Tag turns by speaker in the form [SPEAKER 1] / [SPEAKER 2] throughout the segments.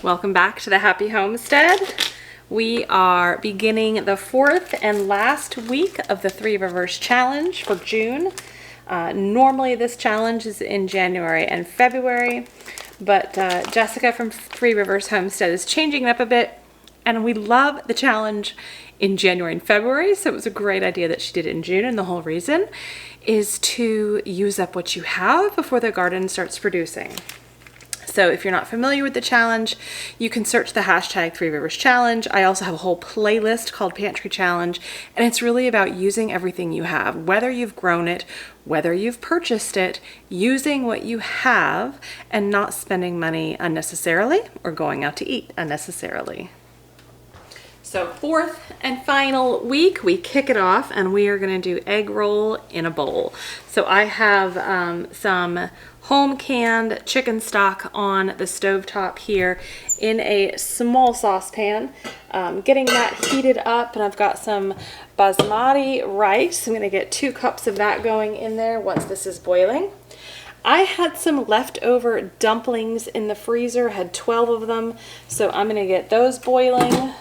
[SPEAKER 1] Welcome back to the Happy Homestead. We are beginning the fourth and last week of the 3 Rivers Challenge for June. Normally this challenge is in January and February, but Jessica from 3 Rivers Homestead is changing it up a bit, and we love the challenge in January and February, so it was a great idea that she did it in June, and the whole reason is to use up what you have before the garden starts producing. So if you're not familiar with the challenge, you can search the hashtag 3 Rivers Challenge. I also have a whole playlist called Pantry Challenge, and it's really about using everything you have, whether you've grown it, whether you've purchased it, using what you have and not spending money unnecessarily or going out to eat unnecessarily. So fourth and final week, we kick it off and we are going to do egg roll in a bowl. So I have some home canned chicken stock on the stovetop here in a small saucepan, getting that heated up, and I've got some basmati rice. I'm going to get 2 cups of that going in there once this is boiling. I had some leftover dumplings in the freezer, had 12 of them, so I'm going to get those boiling.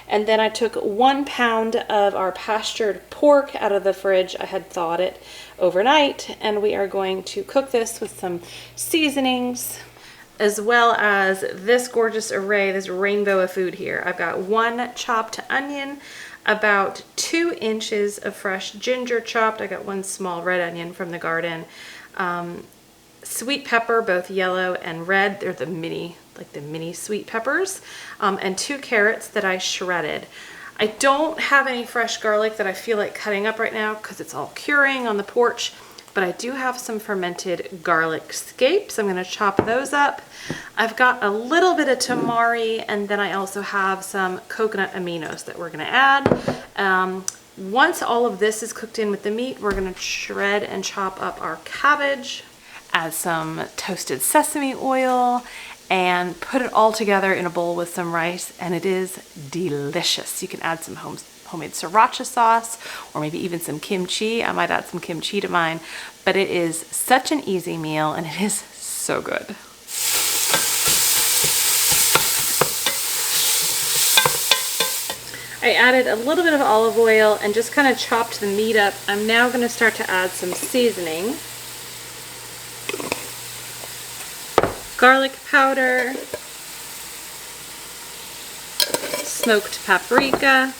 [SPEAKER 1] And then I took 1 pound of our pastured pork out of the fridge. I had thawed it overnight, and we are going to cook this with some seasonings, as well as this gorgeous array, this rainbow of food here. I've got 1 chopped onion, about 2 inches of fresh ginger chopped. I got 1 small red onion from the garden. Sweet pepper, both yellow and red. They're the mini sweet peppers, and 2 carrots that I shredded. I don't have any fresh garlic that I feel like cutting up right now because it's all curing on the porch, but I do have some fermented garlic scapes. I'm going to chop those up. I've got a little bit of tamari, and then I also have some coconut aminos that we're going to add. Once all of this is cooked in with the meat, we're going to shred and chop up our cabbage, add some toasted sesame oil, and put it all together in a bowl with some rice, and it is delicious. You can add some homemade sriracha sauce or maybe even some kimchi. I might add some kimchi to mine, but it is such an easy meal and it is so good. I added a little bit of olive oil and just kind of chopped the meat up. I'm now going to start to add some seasoning. Garlic powder, smoked paprika,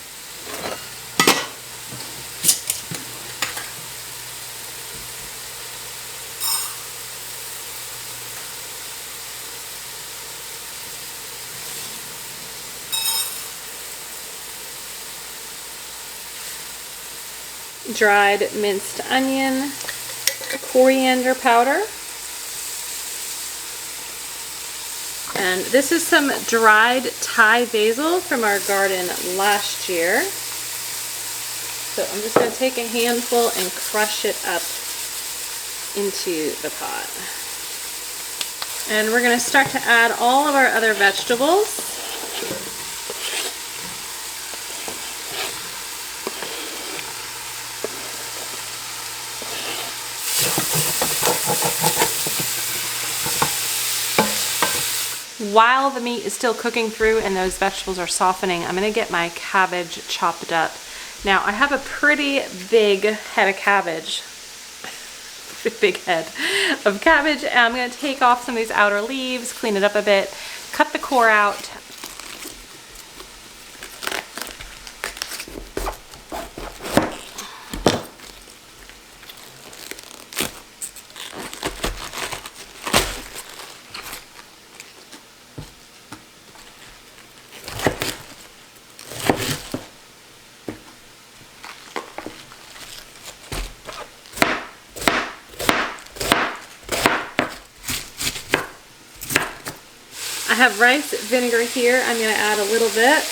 [SPEAKER 1] dried minced onion, coriander powder. And this is some dried Thai basil from our garden last year. So I'm just going to take a handful and crush it up into the pot. And we're going to start to add all of our other vegetables. While the meat is still cooking through and those vegetables are softening, I'm going to get my cabbage chopped up. Now, I have a pretty big head of cabbage. Big head of cabbage. And I'm going to take off some of these outer leaves, clean it up a bit, cut the core out. I have rice vinegar here. I'm going to add a little bit.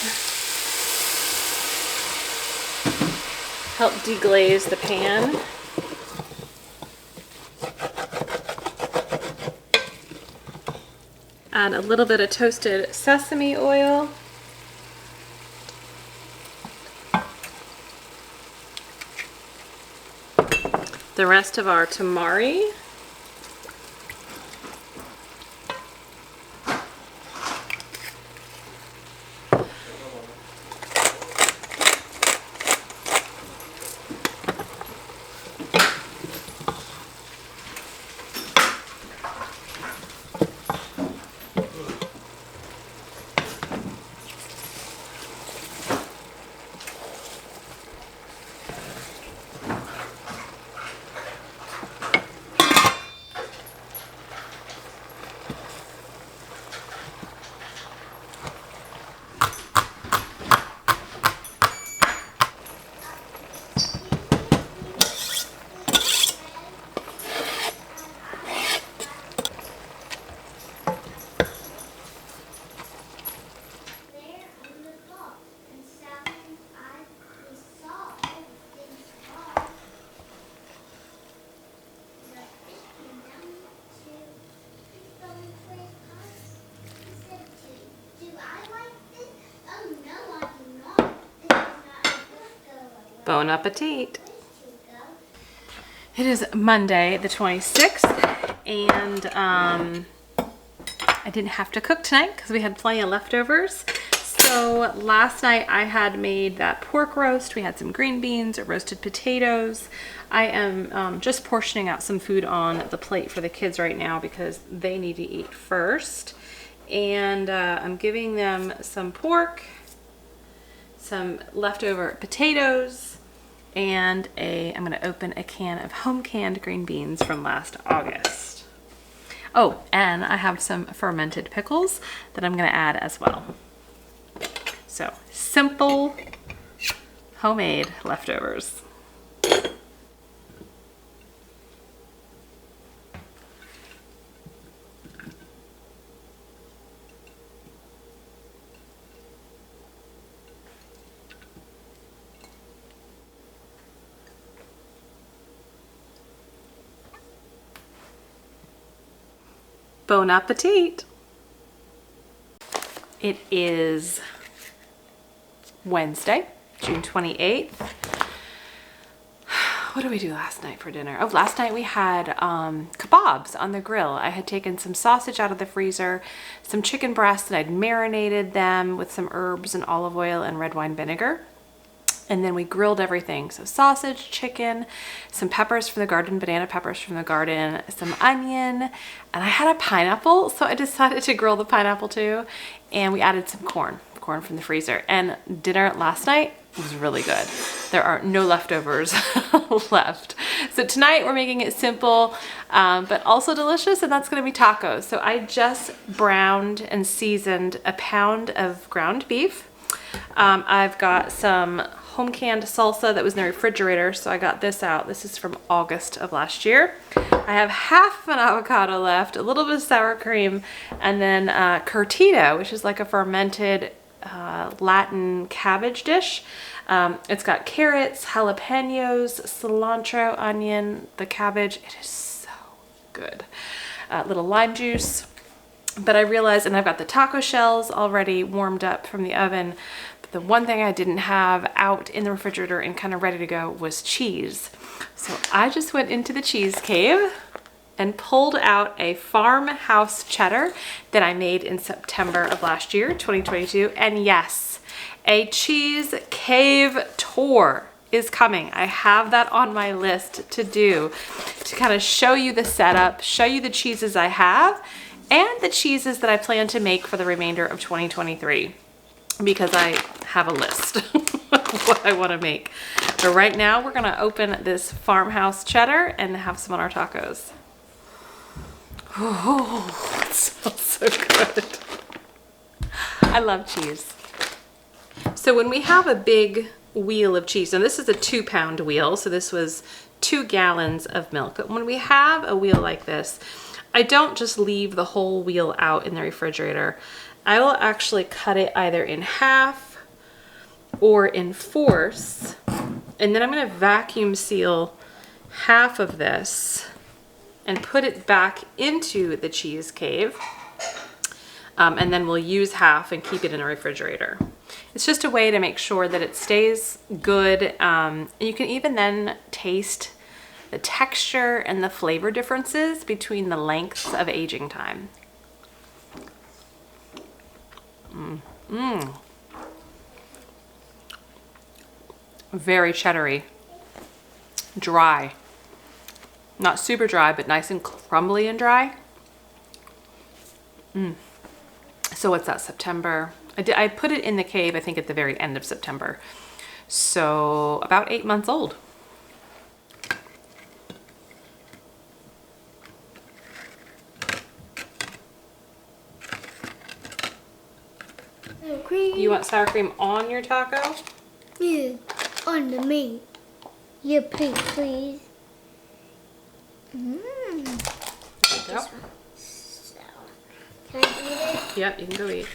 [SPEAKER 1] Help deglaze the pan. Add a little bit of toasted sesame oil. The rest of our tamari. Bon appetit. It is Monday the 26th, and I didn't have to cook tonight because we had plenty of leftovers. So last night I had made that pork roast. We had some green beans, roasted potatoes. I am just portioning out some food on the plate for the kids right now because they need to eat first. And I'm giving them some pork, some leftover potatoes, and I'm going to open a can of home canned green beans from last August. Oh, and I have some fermented pickles that I'm going to add as well. So, simple, homemade leftovers. Bon appetit! It is Wednesday, June 28th. What did we do last night for dinner? Oh, last night we had kebabs on the grill. I had taken some sausage out of the freezer, some chicken breasts, and I'd marinated them with some herbs and olive oil and red wine vinegar. And then we grilled everything. So sausage, chicken, some peppers from the garden, banana peppers from the garden, some onion, and I had a pineapple. So I decided to grill the pineapple too. And we added some corn from the freezer. And dinner last night was really good. There are no leftovers left. So tonight we're making it simple, but also delicious, and that's gonna be tacos. So I just browned and seasoned a pound of ground beef. I've got some home canned salsa that was in the refrigerator, so I got this out. This is from August of last year. I have half an avocado left, a little bit of sour cream, and then curtido, which is like a fermented Latin cabbage dish. It's got carrots, jalapenos, cilantro, onion, the cabbage. It is so good. Little lime juice. But I realized, and I've got the taco shells already warmed up from the oven, but the one thing I didn't have out in the refrigerator and kind of ready to go was cheese. So I just went into the cheese cave and pulled out a farmhouse cheddar that I made in September of last year, 2022. And yes, a cheese cave tour is coming. I have that on my list to do, to kind of show you the setup, show you the cheeses I have, and the cheeses that I plan to make for the remainder of 2023, because I have a list of what I want to make. But right now we're going to open this farmhouse cheddar and have some on our tacos. Oh, it smells so good. I love cheese. So when we have a big wheel of cheese, and this is a 2-pound wheel, so this was 2 gallons of milk. But when we have a wheel like this, I don't just leave the whole wheel out in the refrigerator. I will actually cut it either in half or in fourths, and then I'm going to vacuum seal half of this and put it back into the cheese cave, and then we'll use half and keep it in a refrigerator. It's just a way to make sure that it stays good, and you can even then taste the texture and the flavor differences between the lengths of aging time. Very cheddary, dry, not super dry, but nice and crumbly and dry. So what's that, September? I put it in the cave, I think at the very end of September. So about 8 months old.
[SPEAKER 2] Sour cream.
[SPEAKER 1] You want sour cream on your taco?
[SPEAKER 2] Yeah, on the meat. Yeah, please.
[SPEAKER 1] Yep.
[SPEAKER 2] So, can I eat it?
[SPEAKER 1] Yep, you can go eat.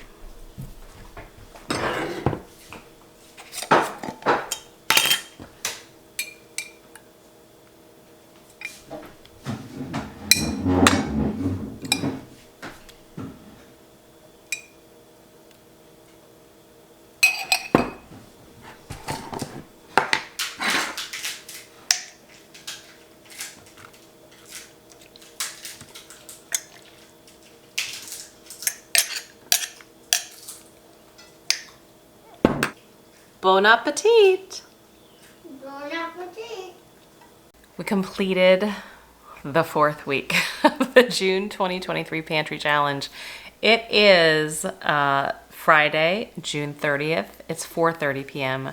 [SPEAKER 1] Bon appetit!
[SPEAKER 2] Bon appetit.
[SPEAKER 1] We completed the 4th week of the June 2023 Pantry Challenge. It is Friday, June 30th. It's 4:30 p.m.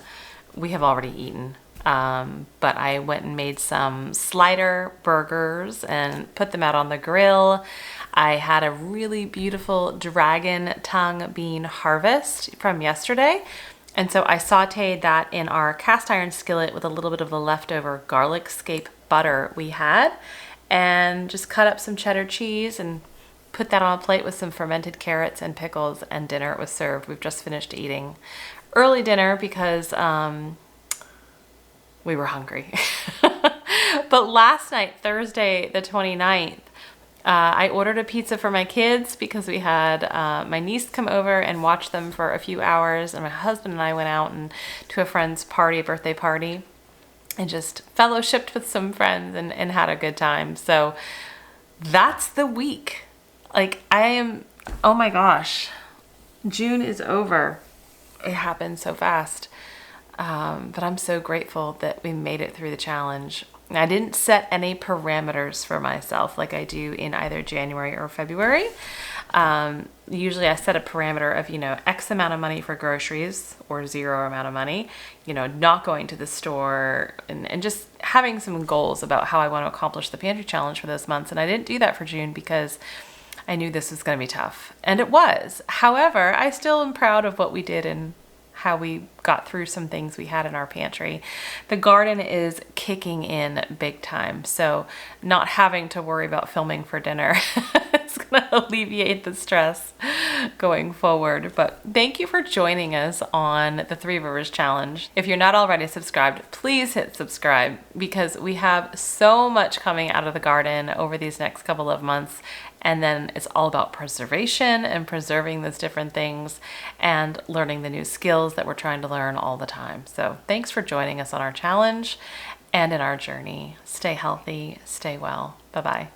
[SPEAKER 1] We have already eaten, but I went and made some slider burgers and put them out on the grill. I had a really beautiful dragon tongue bean harvest from yesterday. And so I sauteed that in our cast iron skillet with a little bit of the leftover garlic scape butter we had, and just cut up some cheddar cheese and put that on a plate with some fermented carrots and pickles, and dinner was served. We've just finished eating early dinner because we were hungry. But last night, Thursday the 29th, I ordered a pizza for my kids because we had my niece come over and watch them for a few hours, and my husband and I went out to a friend's party, birthday party, and just fellowshipped with some friends and had a good time. So that's the week. Like, oh my gosh, June is over. It happened so fast. But I'm so grateful that we made it through the challenge. I didn't set any parameters for myself like I do in either January or February. Usually I set a parameter of, X amount of money for groceries or 0 amount of money, not going to the store, and just having some goals about how I want to accomplish the pantry challenge for those months. And I didn't do that for June because I knew this was going to be tough. And it was. However, I still am proud of what we did and how we got through some things we had in our pantry. The garden is kicking in big time, so not having to worry about filming for dinner is going to alleviate the stress going forward. But thank you for joining us on the 3 Rivers Challenge. If you're not already subscribed, please hit subscribe, because we have so much coming out of the garden over these next couple of months. And then it's all about preservation and preserving those different things and learning the new skills that we're trying to learn all the time. So thanks for joining us on our challenge and in our journey. Stay healthy, stay well. Bye-bye.